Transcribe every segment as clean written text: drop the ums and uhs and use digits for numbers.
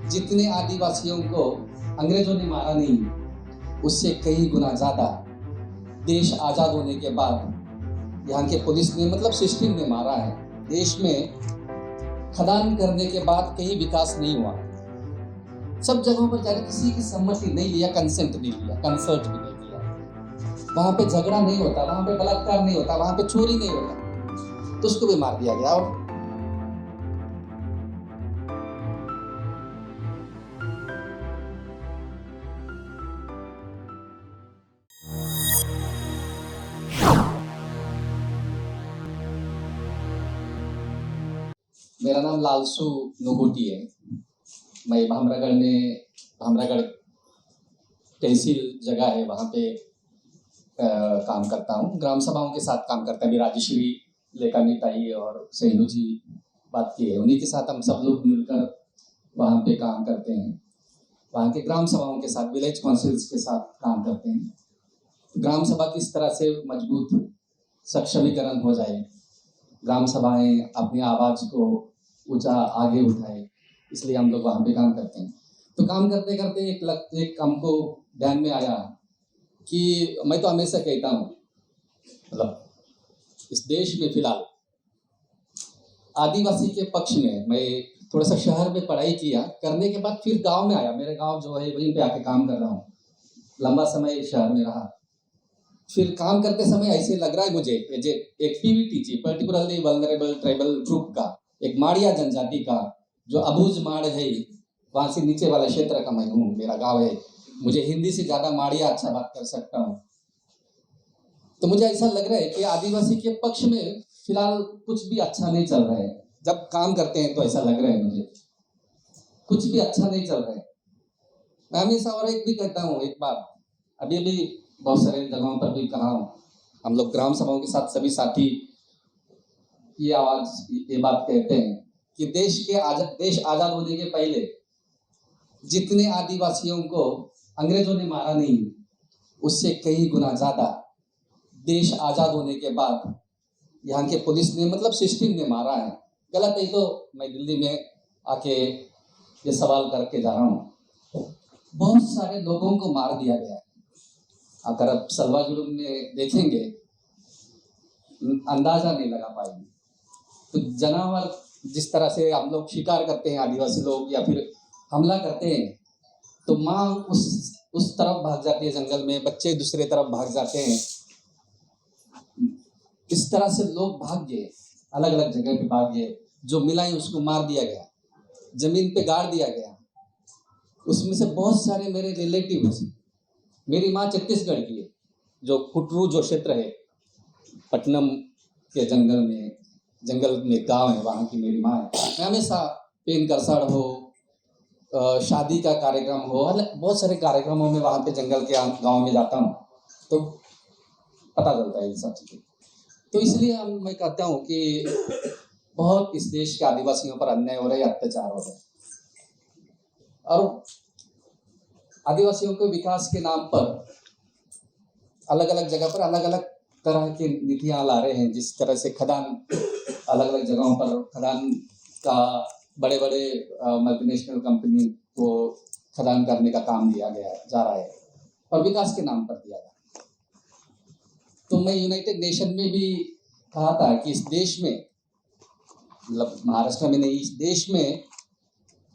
जितने आदिवासियों को अंग्रेजों ने मारा नहीं, उससे कई गुना ज़्यादा देश आज़ाद होने के बाद यहाँ के पुलिस ने मतलब सिस्टम ने मारा है। देश में खदान करने के बाद कहीं विकास नहीं हुआ। सब जगहों पर जाकर किसी की सम्मति नहीं लिया, कंसेंट नहीं लिया, कंसर्ट भी नहीं लिया। वहाँ पे झगड़ा नहीं होता, वहाँ पे बलात्कार नहीं होता, वहाँ पे चोरी नहीं होता, तो उसको भी मार दिया गया। और मेरा नाम लालसू नोगोटी है। मैं भामरागढ़ तहसील जगह है, वहाँ पे काम करता हूँ। ग्राम सभाओं के साथ काम करता है। अभी राजेश्वरी लेकानिताई और सैनू जी बात की है, उन्हीं के साथ हम सब लोग मिलकर वहाँ पे काम करते हैं। वहाँ के ग्राम सभाओं के साथ, विलेज काउंसिल्स के साथ काम करते हैं। ग्राम सभा किस तरह से मजबूत सक्षमीकरण हो जाए, ग्राम सभाएं अपनी आवाज़ को ऊंचा आगे उठाए, इसलिए हम लोग वहाँ पे काम करते हैं। तो काम करते करते एक हमको ध्यान में आया कि मैं तो हमेशा कहता हूँ, मतलब इस देश में फिलहाल आदिवासी के पक्ष में मैं थोड़ा सा शहर में पढ़ाई किया, करने के बाद फिर गांव में आया। मेरे गांव जो है वहीं पे आके काम कर रहा हूँ। लंबा समय शहर में रहा। फिर काम करते समय ऐसे लग रहा है मुझे एक PVTG, particularly vulnerable tribal group का, एक माड़िया जनजाति का जो अबूझ माड़ है, वहाँ से नीचे वाला क्षेत्र का मैं हूँ, मेरा गांव है। मुझे हिंदी से ज़्यादा माड़िया अच्छा बात कर सकता हूँ। तो मुझे ऐसा लग रहा है कि आदिवासी के पक्ष में फिलहाल कुछ भी अच्छा नहीं चल रहा है। जब काम करते हैं तो ऐसा लग रहा है मुझे कुछ भी अच्छा नहीं चल रहा है। मैं हमेशा और एक भी कहता हूँ, एक बार अभी बहुत सारे जगहों पर भी कहा हूँ, हम लोग ग्राम सभाओं के साथ सभी साथी ये बात कहते हैं कि देश आज़ाद होने के पहले जितने आदिवासियों को अंग्रेजों ने मारा नहीं, उससे कई गुना ज़्यादा देश आज़ाद होने के बाद यहाँ के पुलिस ने मतलब सिस्टम ने मारा है। गलत है तो मैं दिल्ली में आके ये सवाल करके जा रहा हूँ। बहुत सारे लोगों को मार दिया गया है। अगर आप सलवा जुलूम में देखेंगे अंदाजा नहीं लगा पाएंगे। तो जानवर जिस तरह से हम लोग शिकार करते हैं, आदिवासी लोग, या फिर हमला करते हैं, तो माँ उस तरफ भाग जाती है जंगल में, बच्चे दूसरे तरफ भाग जाते हैं। इस तरह से लोग भाग गए, अलग अलग जगह पे भाग गए। जो मिला ही उसको मार दिया गया, जमीन पे गाड़ दिया गया। उसमें से बहुत सारे मेरे रिलेटिव, मेरी माँ छत्तीसगढ़ की है, जो कुटरू जो क्षेत्र है, पटनम के जंगल में गांव है, वहाँ की मेरी माँ है। मैं हमेशा पेन करसड़ हो, शादी का कार्यक्रम हो, बहुत सारे कार्यक्रमों में वहाँ पे जंगल के गांव में जाता हूँ, तो पता चलता है ये सब चीज़ें। तो इसलिए मैं कहता हूँ कि बहुत इस देश के आदिवासियों पर अन्याय हो रहा है, अत्याचार हो रहा है, और आदिवासियों को विकास के नाम पर अलग अलग जगह पर अलग अलग तरह की नीतियाँ ला रहे हैं। जिस तरह से खदान, अलग अलग जगहों पर खदान का बड़े बड़े मल्टीनेशनल कंपनी को खदान करने का काम दिया गया जा रहा है और विकास के नाम पर दिया गया। तो मैं यूनाइटेड नेशन में भी कहा था कि इस देश में, मतलब महाराष्ट्र में नहीं, इस देश में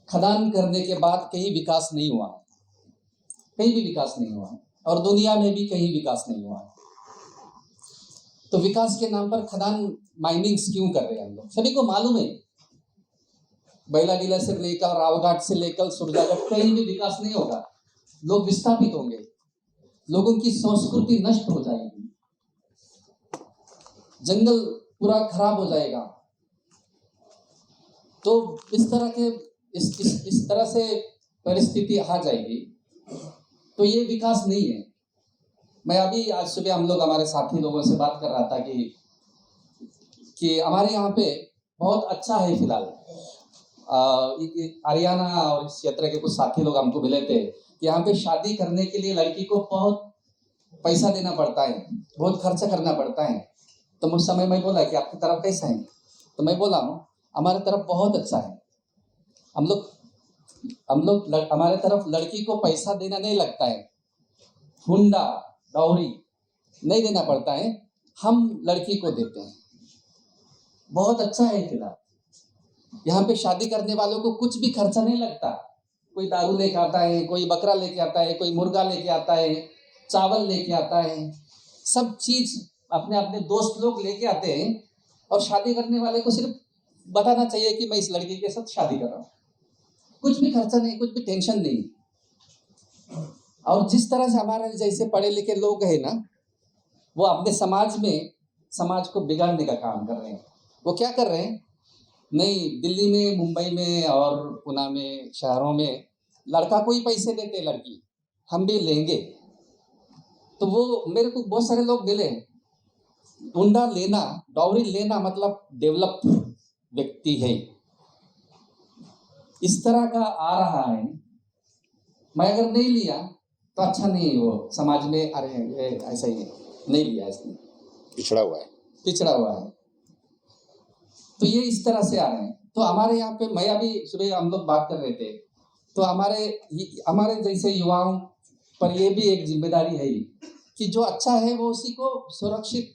खदान करने के बाद कहीं विकास नहीं हुआ, कहीं भी विकास नहीं हुआ, और दुनिया में भी कहीं विकास नहीं हुआ। तो विकास के नाम पर खदान माइनिंग्स क्यों कर रहे हैं हम लोग? सभी को मालूम है, बैलाडीला से लेकर रावघाट से लेकर सुरजागढ़ कहीं भी विकास नहीं होगा। लोग विस्थापित होंगे, लोगों की संस्कृति नष्ट हो जाएगी, जंगल पूरा खराब हो जाएगा। तो इस तरह से परिस्थिति आ जाएगी, तो ये विकास नहीं है। मैं अभी आज सुबह हम लोग हमारे साथी लोगों से बात कर रहा था कि हमारे यहाँ पे बहुत अच्छा है फिलहाल। हरियाणा और इस क्षेत्र के कुछ साथी लोग हमको मिले थे कि यहाँ पे शादी करने के लिए लड़की को बहुत पैसा देना पड़ता है, बहुत खर्चा करना पड़ता है। तो उस समय मैं बोला कि आपकी तरफ कैसा है? तो मैं बोला हमारे तरफ बहुत अच्छा है। हम लोग हमारे तरफ लड़की को पैसा देना नहीं लगता है, हुंडा डॉरी नहीं देना पड़ता है, हम लड़की को देते हैं। बहुत अच्छा है खिला। यहाँ पे शादी करने वालों को कुछ भी खर्चा नहीं लगता। कोई दारू लेके आता है, कोई बकरा लेके आता है, कोई मुर्गा लेके आता है, चावल लेके आता है, सब चीज अपने अपने दोस्त लोग लेके आते हैं। और शादी करने वाले को सिर्फ बताना चाहिए कि मैं इस लड़की के साथ शादी कर रहा हूँ। कुछ भी खर्चा नहीं, कुछ भी टेंशन नहीं। और जिस तरह से हमारे जैसे पढ़े लिखे लोग हैं ना, वो अपने समाज को बिगाड़ने का काम कर रहे हैं। वो क्या कर रहे हैं? नहीं, दिल्ली में, मुंबई में और पुणे में, शहरों में लड़का को ही पैसे देते, लड़की हम भी लेंगे। तो वो मेरे को बहुत सारे लोग मिले। हुंडा लेना, डॉरी लेना मतलब डेवलप व्यक्ति है, इस तरह का आ रहा है। मैं अगर नहीं लिया तो अच्छा नहीं, वो समाज में अरे ऐसा ही नहीं लिया, इसने पिछड़ा हुआ है। तो ये इस तरह से आ रहे हैं। तो हमारे यहाँ पे, मैं अभी सुबह हम लोग बात कर रहे थे, तो हमारे जैसे युवाओं पर ये भी एक जिम्मेदारी है कि जो अच्छा है वो उसी को सुरक्षित,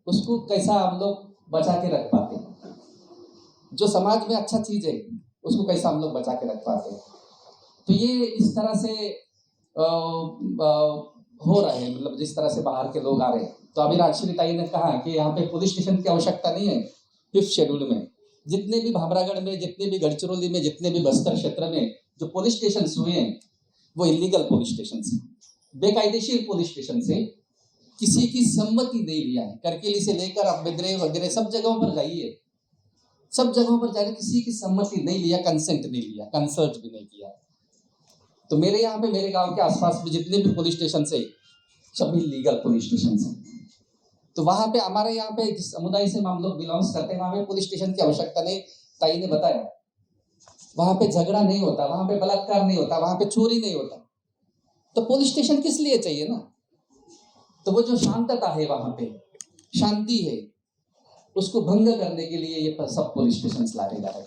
उसको कैसा हम लोग बचा के रख पाते हैं। जो समाज में अच्छा चीज है उसको कैसा हम लोग बचा के रख पाते हैं। तो ये इस तरह से हो रहा है, मतलब जिस तरह से बाहर के लोग आ रहे हैं। तो अभी राजश्री ताई ने कहा कि यहाँ पे पुलिस स्टेशन की आवश्यकता नहीं है। 5th शेड्यूल में जितने भी भामरागढ़ में, जितने भी गढ़चिरौली में, जितने भी बस्तर क्षेत्र में जो पुलिस स्टेशन हुए हैं वो इलीगल पुलिस स्टेशन से, बेकायदेशीर पुलिस स्टेशन से, किसी की सम्मति नहीं लिया है। करकेली से लेकर अब बिद्रे वगैरह सब जगहों पर जाइए, सब जगहों पर जाकर किसी की सम्मति नहीं लिया, कंसेंट नहीं लिया, कंसल्ट भी नहीं किया। तो मेरे यहाँ पे, मेरे गांव के आसपास भी जितने भी पुलिस स्टेशन से, सभी लीगल पुलिस स्टेशन से। तो वहाँ पे हमारे यहाँ पे जिस समुदाय से हम लोग बिलोंग्स करते हैं, वहाँ पे पुलिस स्टेशन की आवश्यकता नहीं। ताई ने बताया वहाँ पे झगड़ा नहीं होता, वहाँ पे बलात्कार नहीं होता, वहाँ पे चोरी नहीं होता। तो पुलिस स्टेशन किस लिए चाहिए ना? तो वो जो शांतता है, वहाँ पे शांति है, उसको भंग करने के लिए ये सब पुलिस स्टेशन ला रहे हैं।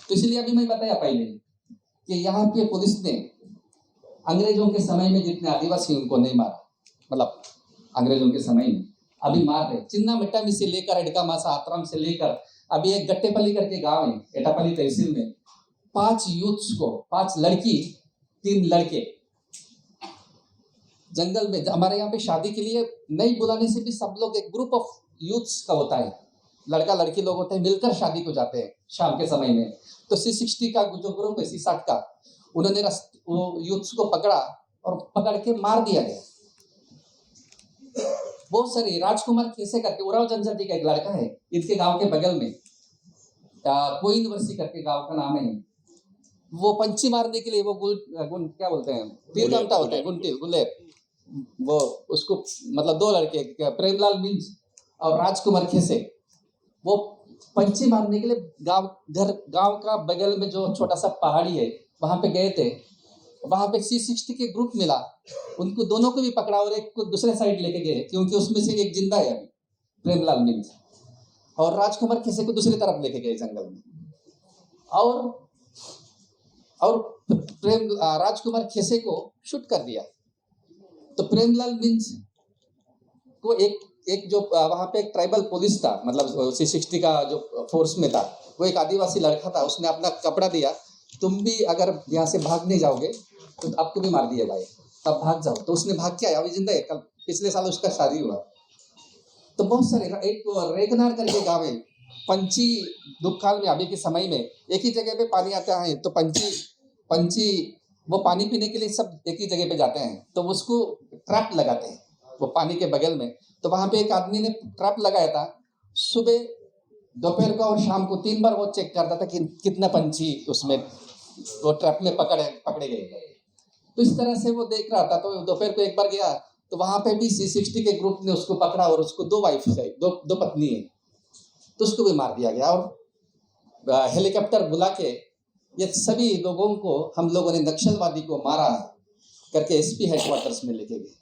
तो इसलिए अभी मैं बताया पहले कि यहाँ पे पुलिस ने अंग्रेजों के समय में जितने आदिवासी उनको नहीं मारा, मतलब अंग्रेजों के समय में अभी मार रहे। चिन्ना मिट्टामी से लेकर एडका मासा आतराम से लेकर अभी एक गट्टेपल्ली करके गांव है एटापल्ली तहसील में, 5 यूथ्स को, 5 लड़की 3 लड़के जंगल में, हमारे यहाँ पे शादी के लिए नहीं बुलाने से भी सब लोग, एक ग्रुप ऑफ यूथ्स का होता है, लड़का लड़की लोग होते हैं, मिलकर शादी को जाते हैं शाम के समय में। तो C60 का जो ग्रुप है, C60 का, उन्होंने वो यूथ्स को पकड़ा और पकड़ के मार दिया गया। बहुत सारे राजकुमार खेसे करके, उराव जनजाति का एक लड़का है, इनके गांव के बगल में कोइन वर्सी करके गांव का नाम है। वो पंछी मारने के लिए वो क्या बोलते हैं, तीर कामटा होता है, गुलेर, वो उसको, मतलब 2 लड़के, प्रेमलाल मिंज और राजकुमार खेसे, वो पंछी मारने के लिए गांव का बगल में जो छोटा सा पहाड़ी है वहां पे गए थे। वहां पे C60 के ग्रुप मिला, उनको दोनों को भी पकड़ा और एक को दूसरे साइड लेके गए, क्योंकि उसमें से एक जिंदा है अभी, प्रेमलाल मिंज, और राजकुमार खेसे को दूसरी तरफ लेके गए जंगल में। और राजकुमार खेसे को शूट कर दिया। तो प्रेमलाल मिंज को एक जो वहां पे एक ट्राइबल पुलिस था, मतलब C60 का जो फोर्स में था, वो एक आदिवासी लड़का था, उसने अपना कपड़ा दिया, तुम भी अगर यहाँ से भाग नहीं जाओगे तो आपको भी मार दिया जाए, तब भाग जाओ। तो उसने भाग के आया, अभी जिंदा है, कल पिछले साल उसका शादी हुआ। तो बहुत सारे, एक रेकनार करके गाँव है, पंछी दुख काल में, अभी के समय में एक ही जगह पे पानी आता है, तो पंछी वो पानी पीने के लिए सब एक ही जगह पे जाते हैं, तो उसको ट्रैप लगाते हैं वो पानी के बगल में। तो वहां पे एक आदमी ने ट्रैप लगाया था, सुबह, दोपहर को और शाम को 3 बार वो चेक करता था कि कितना पंछी उसमें वो ट्रैप में पकड़े गए। तो इस तरह से वो देख रहा था। तो दोपहर को एक बार गया, तो वहां पे भी C60 के ग्रुप ने उसको पकड़ा, और उसको 2 वाइफ है, दो पत्नी है, तो उसको भी मार दिया गया। और हेलीकॉप्टर बुला के ये सभी लोगों को हम लोगों ने, नक्सलवादी को मारा करके SP हेडक्वार्टर्स में लेके गए।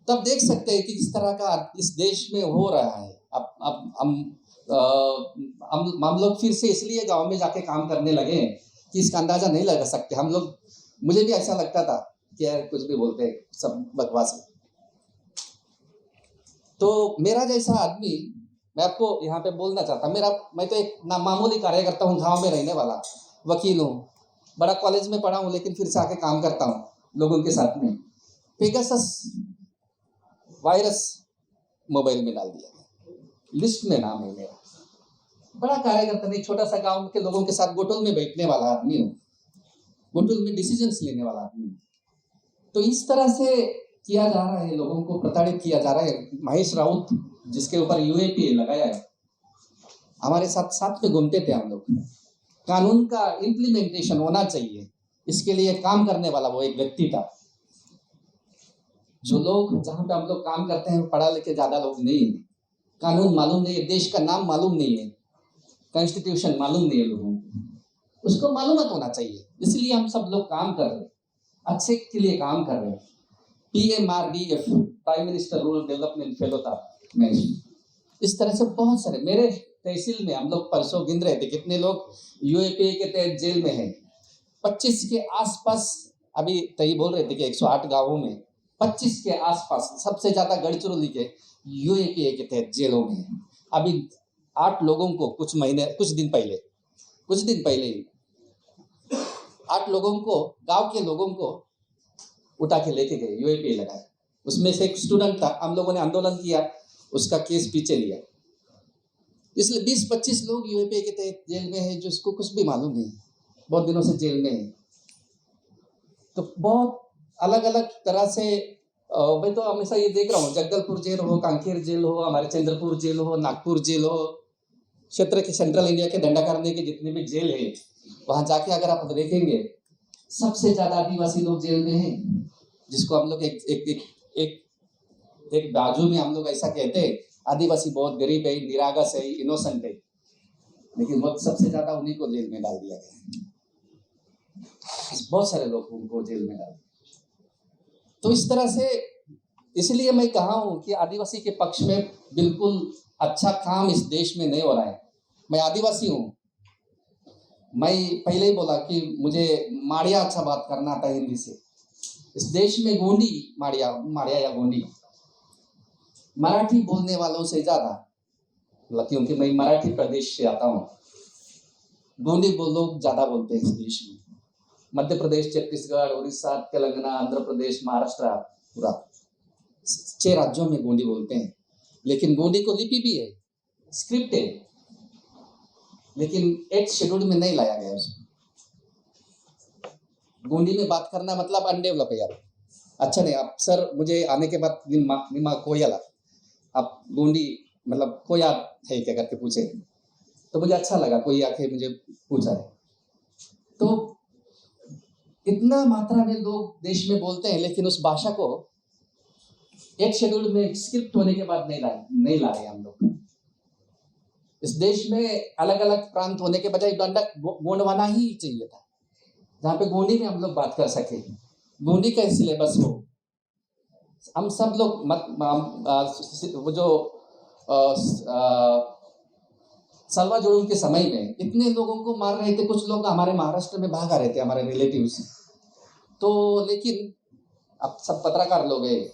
तब देख सकते हैं कि किस तरह का इस देश में हो रहा है। अब हम लोग फिर से इसलिए गांव में जाके काम करने लगे कि इसका अंदाजा नहीं लगा सकते हम लोग। मुझे भी ऐसा लगता था कि यार कुछ भी बोलते हैं, सब बकवास है। तो मेरा जैसा आदमी, मैं आपको यहाँ पे बोलना चाहता, मैं तो एक मामूली कार्यकर्ता हूँ, गांव में रहने वाला, वकील हूँ, बड़ा कॉलेज में पढ़ा हूँ, लेकिन फिर से आके काम करता हूँ लोगों के साथ में। पेगासस वायरस मोबाइल में डाल दिया गया, लिस्ट में नाम है मेरा। बड़ा कार्यकर्ता नहीं, छोटा सा गांव के लोगों के साथ गोटुल में बैठने वाला आदमी हूँ, गोटुल में डिसीजंस लेने वाला आदमी हूँ। तो इस तरह से किया जा रहा है, लोगों को प्रताड़ित किया जा रहा है। महेश राउत जिसके ऊपर यूएपीए लगाया है, हमारे साथ साथ में घूमते थे हम लोग। कानून का इम्प्लीमेंटेशन होना चाहिए, इसके लिए काम करने वाला वो एक व्यक्ति था। जो लोग जहाँ पे हम लोग काम करते हैं पढ़ा लिखे ज्यादा लोग नहीं है, कानून मालूम नहीं है, देश का नाम मालूम नहीं है, कॉन्स्टिट्यूशन मालूम नहीं है लोगों को, उसको मालूमात होना चाहिए। इसलिए हम सब लोग काम कर रहे हैं, अच्छे के लिए काम कर रहे हैं। PMRDF, prime minister rural development fellow था मैं। इस तरह से बहुत सारे मेरे तहसील में हम लोग परसों गिन रहे थे कितने लोग यूएपीए के तहत जेल में हैं। 25 के आसपास, अभी तय बोल रहे थे कि 108 गांवों में 25 के आसपास, सबसे ज्यादा गढ़चिरौली के यूएपीए के तहत जेलों में है। अभी 8 लोगों को कुछ दिन पहले ही 8 लोगों को, गांव के लोगों को उठा के लेके गए, यूएपीए लगाए। उसमें से एक स्टूडेंट था, हम लोगों ने आंदोलन किया, उसका केस पीछे लिया। इसलिए 20-25 लोग यूएपीए के तहत जेल में हैं, जिसको कुछ भी मालूम नहीं, बहुत दिनों से जेल में है। तो बहुत अलग अलग तरह से मैं तो हमेशा ये देख रहा हूँ, जगदलपुर जेल हो, कांकेर जेल हो, हमारे चंद्रपुर जेल हो, नागपुर जेल हो, क्षेत्र के सेंट्रल इंडिया के दंडाकारण्य के जितने भी जेल है, वहां जाके अगर आप देखेंगे सबसे ज्यादा आदिवासी लोग जेल में हैं, जिसको हम लोग एक बाजू में हम लोग ऐसा कहते हैं, आदिवासी बहुत गरीब है, निरागस है, इनोसेंट है, लेकिन वो सबसे ज्यादा उन्हीं को जेल में डाल दिया गया। बहुत सारे लोग उनको जेल में डाल दिया। तो इस तरह से, इसलिए मैं कहा हूं कि आदिवासी के पक्ष में बिल्कुल अच्छा काम इस देश में नहीं हो रहा है। मैं आदिवासी हूं, मैं पहले ही बोला कि मुझे माड़िया अच्छा बात करना आता है हिंदी से। इस देश में गोंडी, माड़िया या गोंडी मराठी बोलने वालों से ज्यादा, क्योंकि मैं मराठी प्रदेश से आता हूँ, गोंडी लोग ज्यादा बोलते हैं इस देश में। मध्य प्रदेश, छत्तीसगढ़, उड़ीसा, तेलंगाना, आंध्र प्रदेश, महाराष्ट्र, पूरा 6 राज्यों में गोंडी बोलते हैं। लेकिन गोंडी को लिपि भी है, स्क्रिप्ट है, लेकिन 8 शेड्यूल में नहीं लाया गया उसको। गोंडी में बात करना मतलब अनडेवलप है यार। अच्छा नहीं, आप सर मुझे आने के बाद निमा कोयला, आप गोंडी मतलब कोया है क्या करके पूछे, तो मुझे अच्छा लगा, कोई आके मुझे पूछा है। तो इतना मात्रा में लोग देश में बोलते हैं, लेकिन उस भाषा को 8 शेड्यूल में स्क्रिप्ट होने के बाद नहीं ला रहे हम लोग। इस देश में अलग अलग प्रांत होने के बजाय गोंडवाना ही चाहिए था, जहाँ पे गोंडी में हम लोग बात कर सके, गोंडी का सिलेबस हो। हम सब लोग वो जो सलवा जोड़ों के समय में इतने लोगों को मार रहे थे, कुछ लोग हमारे महाराष्ट्र में भाग आ रहे थे, हमारे रिलेटिव्स। तो लेकिन अब सब पत्रकार लोग हैं,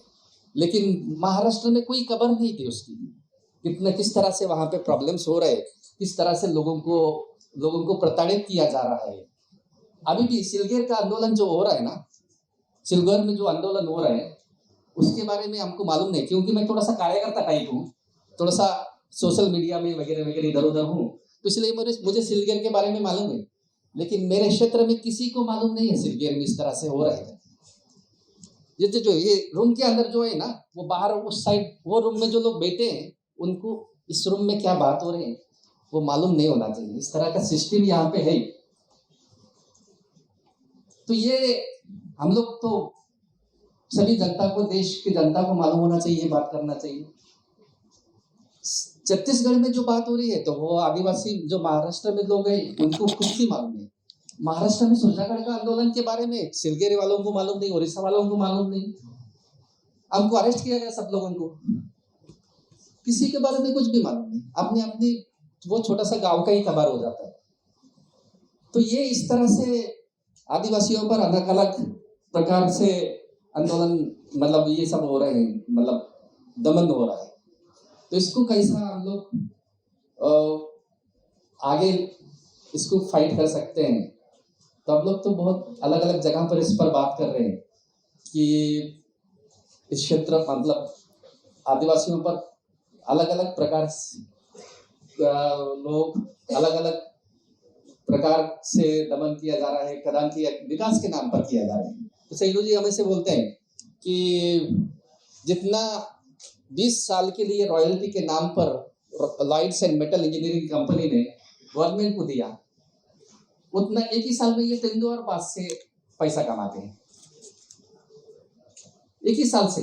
लेकिन महाराष्ट्र में कोई खबर नहीं थी उसकी, किस तरह से वहां पे प्रॉब्लम्स हो रहे, किस तरह से लोगों को प्रताड़ित किया जा रहा है। अभी भी सिलगेर का आंदोलन जो हो रहा है ना, सिलगेर में जो आंदोलन हो रहा है उसके बारे में हमको मालूम नहीं, क्योंकि मैं थोड़ा सा कार्यकर्ता टाइप हूँ, थोड़ा सा सोशल मीडिया में वगैरह इधर उधर हूँ, तो इसलिए मुझे सिलगेर के बारे में मालूम है। लेकिन मेरे क्षेत्र में किसी को मालूम नहीं है सिलगेर में इस तरह से हो रहा है। ये रूम के अंदर जो है ना, वो बाहर उस साइड वो रूम में जो लोग बैठे हैं, उनको इस रूम में क्या बात हो रही है वो मालूम नहीं होना चाहिए। इस तरह का सिस्टम यहाँ पे है। तो ये हम लोग तो सभी जनता को, देश की जनता को मालूम होना चाहिए, बात करना चाहिए। छत्तीसगढ़ में जो बात हो रही है, तो वो आदिवासी जो महाराष्ट्र में लोग हैं उनको कुछ भी मालूम नहीं। महाराष्ट्र में सुरजागढ़ का आंदोलन के बारे में सिलगेरी वालों को मालूम नहीं, उड़ीसा वालों को मालूम नहीं। हमको अरेस्ट किया गया, सब लोगों को, किसी के बारे में कुछ भी मालूम नहीं। अपने वो छोटा सा गांव का ही खबर हो जाता है। तो ये इस तरह से आदिवासियों पर अलग अलग प्रकार से आंदोलन, मतलब ये सब हो रहे हैं, मतलब दमन हो रहा है। तो इसको कैसा हम लोग आगे इसको फाइट कर सकते हैं? तो हम लोग तो बहुत अलग अलग जगह पर इस पर बात कर रहे हैं कि इस क्षेत्र मतलब आदिवासियों पर अलग अलग प्रकार से लोग अलग अलग प्रकार से दमन किया जा रहा है, कदम किया विकास के नाम पर किया जा रहा है। तो सैलू जी हमें से बोलते हैं कि जितना 20 साल के लिए रॉयल्टी के नाम पर lights and metal engineering company ने गवर्नमेंट को दिया, उतना एक ही साल में ये तेंदुआर से पैसा कमाते हैं। एक ही साल से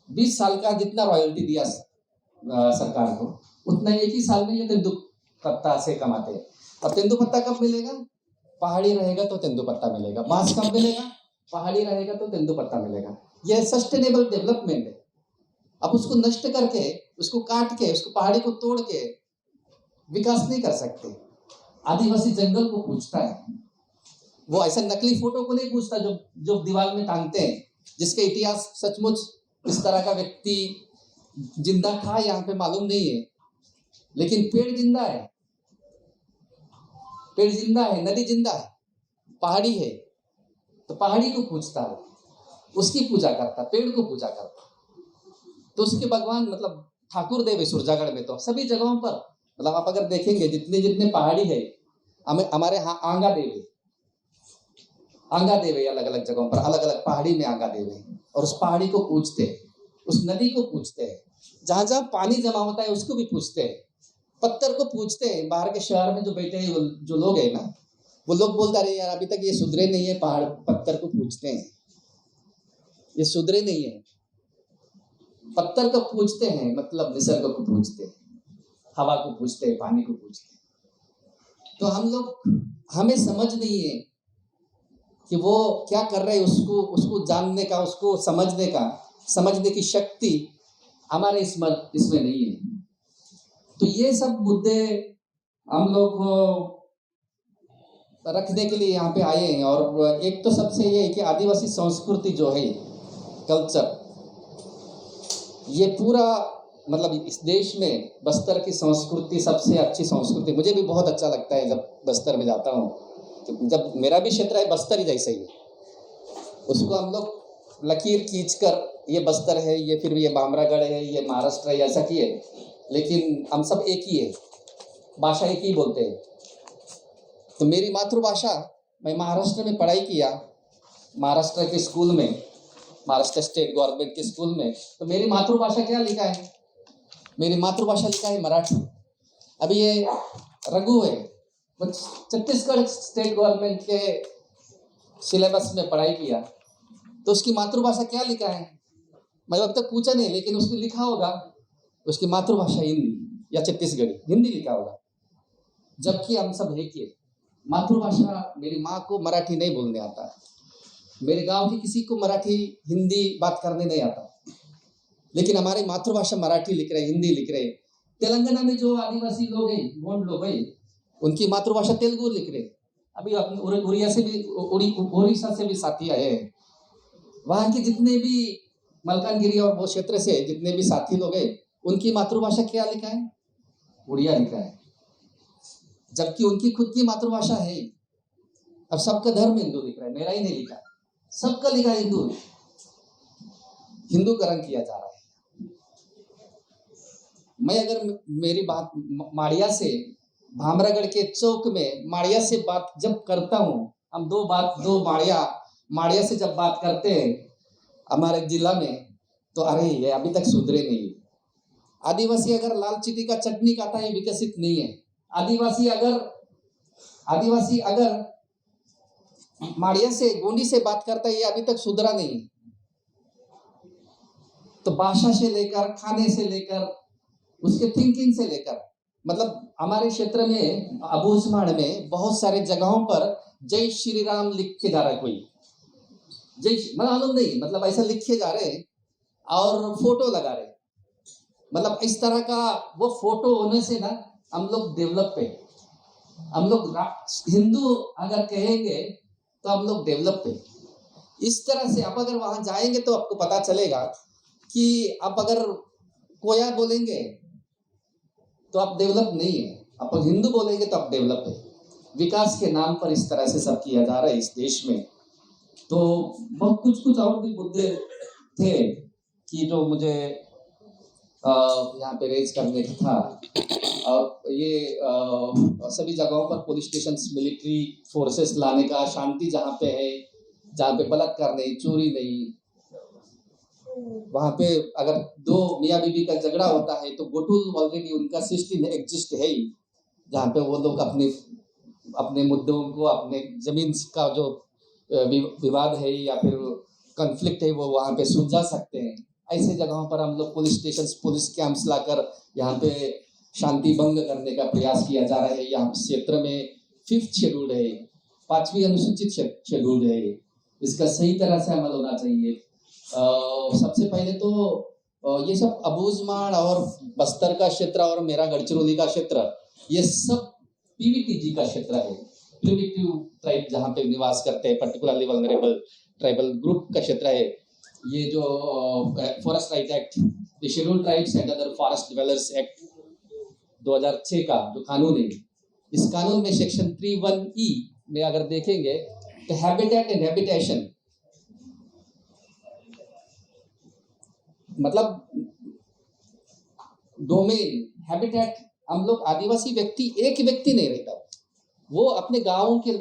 20 साल का जितना रॉयल्टी दिया सरकार को, उतना एक ही साल में ये तेंदुपत्ता से कमाते हैं। अब तेंदुपत्ता कब मिलेगा? पहाड़ी रहेगा तो तेंदुपत्ता मिलेगा। बांस कब मिलेगा? पहाड़ी रहेगा तो तेंदुपत्ता मिलेगा। यह सस्टेनेबल डेवलपमेंट है। अब उसको नष्ट करके, उसको काट के, उसको पहाड़ी को तोड़ के विकास नहीं कर सकते। आदिवासी जंगल को पूछता है, वो ऐसा नकली फोटो को नहीं पूछता जो दीवार में टांगते हैं, जिसके इतिहास सचमुच इस तरह का व्यक्ति जिंदा था यहाँ पे मालूम नहीं है, लेकिन पेड़ जिंदा है, पेड़ जिंदा है, नदी जिंदा है, पहाड़ी है, तो पहाड़ी को पूछता है, उसकी पूजा करता, पेड़ को पूजा करता। तो उसके भगवान मतलब ठाकुर देव है सुरजागढ़ में, तो सभी जगहों पर मतलब आप अगर देखेंगे जितने जितने पहाड़ी है, हमारे यहाँ आंगा देव है, आंगा देव है अलग अलग जगहों पर, अलग अलग पहाड़ी में आंगा देव है, और उस पहाड़ी को पूछते हैं, उस नदी को पूछते हैं, जहां जहां पानी जमा होता है उसको भी पूछते हैं, पत्थर को पूछते हैं। बाहर के शहर में जो बैठे हैं जो लोग हैं ना, वो लोग बोलते रहे यार अभी तक ये सुधरे नहीं है, पहाड़ पत्थर को पूछते हैं, ये सुधरे नहीं है। पत्थर को पूछते हैं मतलब निसर्ग को पूछते हैं, हवा को पूछते हैं, पानी को पूछते हैं। तो हम लोग, हमें समझ नहीं है कि वो क्या कर रहे हैं, उसको जानने का, उसको समझने की शक्ति हमारे इसमें नहीं है। तो ये सब मुद्दे हम लोग रखने के लिए यहाँ पे आए हैं। और एक तो सबसे ये है कि आदिवासी संस्कृति जो है, कल्चर, ये पूरा मतलब इस देश में बस्तर की संस्कृति सबसे अच्छी संस्कृति। मुझे भी बहुत अच्छा लगता है जब बस्तर में जाता हूँ, तो जब मेरा भी क्षेत्र है बस्तर ही जैसा ही है, उसको हम लोग लकीर खींचकर ये बस्तर है, ये फिर ये बामरागढ़ है, ये महाराष्ट्र है, ऐसा किए, लेकिन हम सब एक ही है, भाषा एक ही बोलते हैं। तो मेरी मातृभाषा, मैं महाराष्ट्र में पढ़ाई किया, महाराष्ट्र के स्कूल में, महाराष्ट्र स्टेट गवर्नमेंट के स्कूल में, तो मेरी मातृभाषा क्या लिखा है? मेरी मातृभाषा लिखा है मराठी। अभी ये रघु है, वो छत्तीसगढ़ स्टेट गवर्नमेंट के सिलेबस में पढ़ाई किया, तो उसकी मातृभाषा क्या लिखा है? मैं अब तक पूछा नहीं, लेकिन उसको लिखा होगा उसकी मातृभाषा हिंदी या छत्तीसगढ़ी, हिंदी लिखा होगा। जबकि हम सब एक ही। मातृभाषा, मेरी माँ को मराठी नहीं बोलने आता, मेरे गांव की किसी को मराठी हिंदी बात करने नहीं आता, लेकिन हमारी मातृभाषा मराठी लिख रहे, हिंदी लिख रहे। तेलंगाना में जो आदिवासी लोग हैं, गोंड लोग हैं, उनकी मातृभाषा तेलुगु लिख रहे। अभी उड़ीसा से भी साथी आए हैं। वहाँ के जितने भी मलकानगिरी और वो क्षेत्र से जितने भी साथी लोग हैं, उनकी मातृभाषा क्या लिखा है? उड़िया लिखा है, जबकि उनकी खुद की मातृभाषा है। अब सबका धर्म हिंदू लिख रहा है, मेरा ही नहीं लिखा, सबका लिखा हिंदू, हिंदूकरण किया जा रहा है। मैं अगर मेरी बात माड़िया से, भामरागढ़ के चौक में माड़िया से बात जब करता हूँ, हम दो माड़िया से जब बात करते हैं हमारे जिला में, तो अरे ये अभी तक सुधरे नहीं। आदिवासी अगर लाल चीटी का चटनी खाता है, विकसित नहीं है। आदिवासी अगर माड़िया से, गोंडी से बात करता है, ये अभी तक सुधरा नहीं। तो भाषा से लेकर, खाने से लेकर, उसके थिंकिंग से लेकर, मतलब हमारे क्षेत्र में अबूझमाड़ में बहुत सारे जगहों पर जय श्री राम लिख के जा रहा है कोई, जय मालूम नहीं, मतलब ऐसा लिखे जा रहे और फोटो लगा रहे। मतलब इस तरह का वो फोटो होने से ना हम लोग डेवलप पे, हम लोग हिंदू अगर कहेंगे तो हम लोग डेवलप है। इस तरह से आप अगर वहां जाएंगे तो आपको पता चलेगा कि आप अगर कोया बोलेंगे तो आप डेवलप नहीं है, आप हिंदू बोलेंगे तो आप डेवलप है। विकास के नाम पर इस तरह से सब किया जा रहा है इस देश में। तो बहुत कुछ और भी मुद्दे थे कि जो मुझे यहाँ पे रेज करने का था। और ये सभी जगहों पर पुलिस स्टेशन, मिलिट्री फोर्सेस लाने का, शांति जहाँ पे है, जहाँ पे बलात्कार नहीं, चोरी नहीं, वहां पे अगर दो मियाँ बीवी का झगड़ा होता है तो गोटुल ऑलरेडी उनका सिस्टम एग्जिस्ट है ही, जहाँ पे वो लोग अपने मुद्दों को, अपने जमीन का जो विवाद है या फिर कॉन्फ्लिक्ट है वो वहाँ पे सुलझा सकते हैं। ऐसे जगहों पर हम लोग पुलिस स्टेशन, पुलिस कैंप्स लाकर यहाँ पे शांति भंग करने का प्रयास किया जा रहा है। यहाँ क्षेत्र में 5th शेड्यूल है, 5वीं अनुसूचित शेड्यूल है, इसका सही तरह से अमल होना चाहिए। सबसे पहले तो ये सब अबूझमाड़ और बस्तर का क्षेत्र और मेरा गढ़चिरौली का क्षेत्र, ये सब पीवीटीजी का क्षेत्र है, प्रिमिटिव ट्राइब जहाँ पे निवास करते हैं, पर्टिकुलरली वल्नरेबल ट्राइबल ग्रुप का क्षेत्र है। ये जो forest right act, the scheduled tribes and other forest developers act 2006 का जो कानून है, इस कानून में सेक्शन 31E में अगर देखेंगे तो हैबिटेट एंड हैबिटेशन, मतलब डोमेन, हैबिटेट, हम लोग आदिवासी व्यक्ति एक ही व्यक्ति नहीं रहता, वो अपने गांव के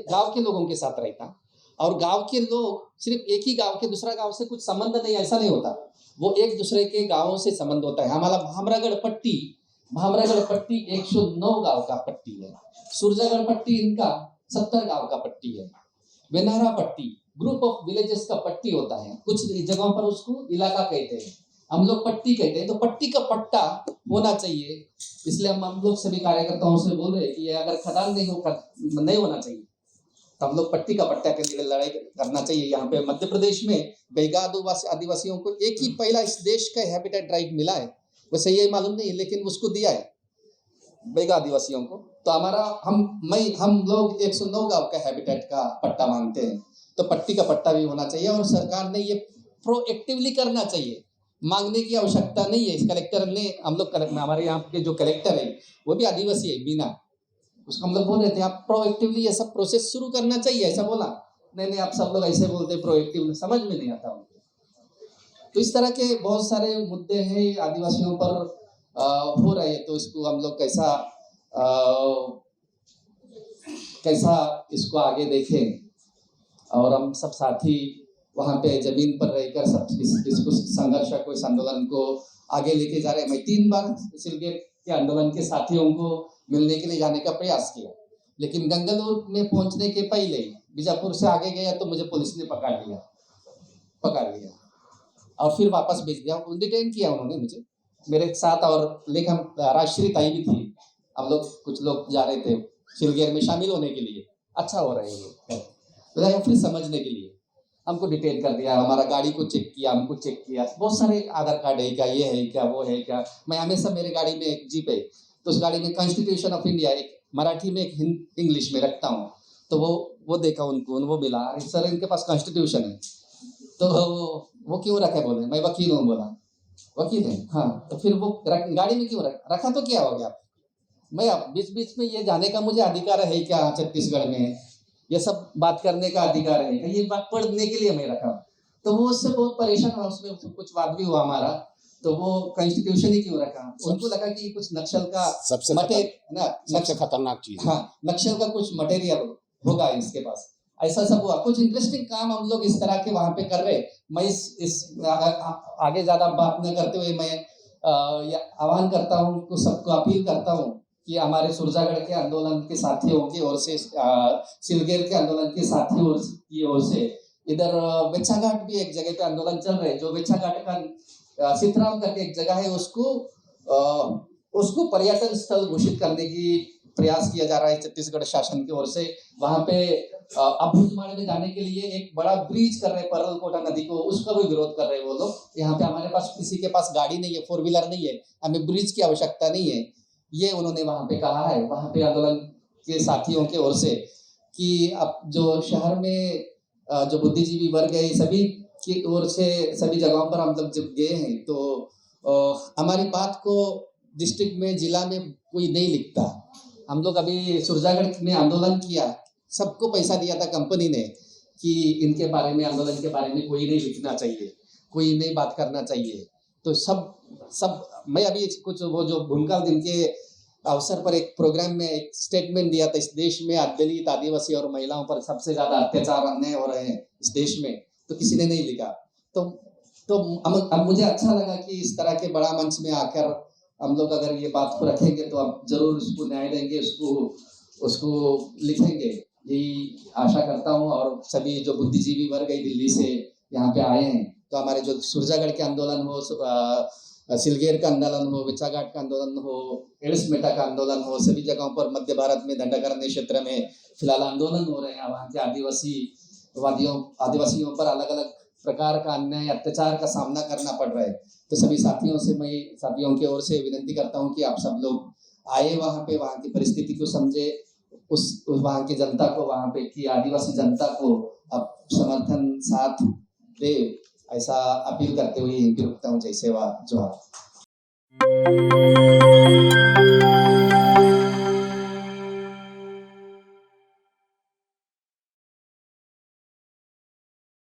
लोगों के साथ रहता, और गांव के लोग सिर्फ एक ही गांव के दूसरा गांव से कुछ संबंध नहीं, ऐसा नहीं होता, वो एक दूसरे के गांवों से संबंध होता है। हमारा भामरागढ़ पट्टी 109 गांव का पट्टी है, सुरजागढ़ पट्टी इनका 70 गांव का पट्टी है, वेनारा पट्टी ग्रुप ऑफ विलेजेस का पट्टी होता है, कुछ जगहों पर उसको इलाका कहते हैं, हम लोग पट्टी कहते हैं। तो पट्टी का पट्टा होना चाहिए, इसलिए हम लोग सभी कार्यकर्ताओं से बोल रहे हैं कि अगर खदान नहीं होना चाहिए तो हम लोग पट्टी का पट्टा के लिए लड़ाई करना चाहिए। यहाँ पे मध्य प्रदेश में बैगा आदिवासियों को एक ही पहला इस देश का हैबिटेट राइट मिला है, वैसे ये मालूम नहीं है लेकिन उसको दिया है बैगा आदिवासियों को। तो हमारा हम लोग 109 गांव का हैबिटेट का पट्टा मांगते हैं, तो पट्टी का पट्टा भी होना चाहिए और सरकार ने ये प्रोएक्टिवली करना चाहिए, मांगने की आवश्यकता नहीं है। इस कलेक्टर ने, हम लोग हमारे यहाँ के जो कलेक्टर है वो भी आदिवासी है, मीना, उसको हम लोग बोल रहे थे आप प्रोएक्टिवली ये सब प्रोसेस शुरू करना चाहिए, ऐसा बोला। नहीं आप सब लोग ऐसे बोलते प्रोएक्टिवली, समझ में नहीं आता उनको। तो इस तरह के बहुत सारे मुद्दे हैं आदिवासियों पर हो रहे हैं, तो इसको हम लोग कैसा इसको आगे देखें, और हम सब साथी वहाँ पे जमीन पर रहकर सब इसको संघर्ष को, इस आंदोलन को आगे लेके जा रहे हैं। मैं 3 बार सिलगेट के आंदोलन के साथियों को मिलने के लिए जाने का प्रयास किया, लेकिन गंगालूर में पहुंचने के पहले बीजापुर से आगे गया तो मुझे पुलिस ने पकड़ लिया और फिर वापस भेज दिया, डिटेन किया उन्होंने मुझे, मेरे साथ और लेखन राजश्री ताई भी थी। हम लोग कुछ लोग जा रहे थे सिलगेर में शामिल होने के लिए, अच्छा हो रहे हैं तो फिर समझने के लिए हमको डिटेन कर दिया, हमारा गाड़ी को चेक किया, हमको चेक किया, बहुत सारे आधार कार्ड है क्या, ये है क्या, वो है क्या। मैं हमेशा मेरे गाड़ी में एक जीप है तो उस गाड़ी में कॉन्स्टिट्यूशन ऑफ इंडिया एक मराठी में एक इंग्लिश में रखता हूँ, तो वो देखा उनको, वो मिला, अरे सर इनके पास कॉन्स्टिट्यूशन है, तो वो क्यों रखे, बोले मैं वकील हूँ, बोला वकील है, हाँ तो फिर वो गाड़ी में क्यों रखा, तो क्या हो गया, मैं बीच में ये जाने का मुझे अधिकार है क्या, छत्तीसगढ़ में ये सब बात करने का अधिकार है, ये बात पढ़ने के लिए मैं रखा। तो वो उससे बहुत परेशान हुआ, उसमें कुछ वाद भी हुआ हमारा, तो वो कॉन्स्टिट्यूशन ही क्यों रखा, उनको लगा कि कुछ नक्सल का सबसे खतरनाक चीज, हाँ नक्सल का कुछ मटेरियल होगा इसके पास, ऐसा सब हुआ। कुछ इंटरेस्टिंग काम हम लोग इस तरह के वहां पे कर रहे। मैं इस आगे ज्यादा बात न करते हुए मैं आह्वान करता हूँ, सबको अपील करता हूँ कि हमारे सुरजागढ़ के आंदोलन के साथियों की ओर से, सिलगेर के आंदोलन के साथियों की ओर से, इधर बेचाघाट भी एक जगह पे आंदोलन चल रहे हैं, जो बेचाघाट का सितराम करके एक जगह है, उसको पर्यटन स्थल घोषित करने की प्रयास किया जा रहा है छत्तीसगढ़ शासन की ओर से। वहां पे अबूझमाड़ में जाने के लिए एक बड़ा ब्रिज कर रहे हैं, परलकोटा नदी को, उसका भी विरोध कर रहे हैं वो लोग। यहाँ पे हमारे पास किसी के पास गाड़ी नहीं है, 4 व्हीलर नहीं है, हमें ब्रिज की आवश्यकता नहीं है, ये उन्होंने वहां पे कहा है। वहां पे आंदोलन के साथियों के ओर से कि अब जो शहर में जो बुद्धिजीवी वर्ग है सभी की ओर से सभी जगहों पर हम लोग जब गए हैं तो हमारी बात को डिस्ट्रिक्ट में जिला में कोई नहीं लिखता। हम लोग अभी सुरजागढ़ में आंदोलन किया, सबको पैसा दिया था कंपनी ने कि इनके बारे में आंदोलन के बारे में कोई नहीं लिखना चाहिए, कोई नहीं बात करना चाहिए। तो सब मैं अभी कुछ वो जो भूमकाल दिन के अवसर पर एक प्रोग्राम में एक स्टेटमेंट दिया था, इस देश में दलित आदिवासी और महिलाओं पर सबसे ज्यादा अत्याचार अन्याय हो रहे हैं इस देश में, तो किसी ने नहीं लिखा। तो अब मुझे अच्छा लगा कि इस तरह के बड़ा मंच में आकर हम लोग अगर ये बात को रखेंगे तो अब जरूर उसको न्याय देंगे, उसको लिखेंगे, यही आशा करता हूँ। और सभी जो बुद्धिजीवी वर्ग है दिल्ली से यहाँ पे आए हैं, तो हमारे जो सुरजागढ़ के आंदोलन हो, सिलगेर का आंदोलन हो, विचाघाट का आंदोलन हो, एड्समेटा का आंदोलन हो, सभी जगहों पर मध्य भारत में दंडकारण्य क्षेत्र में फिलहाल आंदोलन हो रहे हैं। वहाँ के आदिवासियों पर अलग अलग प्रकार का अन्याय अत्याचार का सामना करना पड़ रहा है। तो सभी साथियों की ओर से विनती करता हूँ कि आप सब लोग आए वहाँ पे, वहाँ की परिस्थिति को समझे, उस वहाँ की जनता को, वहाँ पे की आदिवासी जनता को अब समर्थन साथ दे, ऐसा अपील करते हुए रुकता हूँ। जय सेवा जोहार।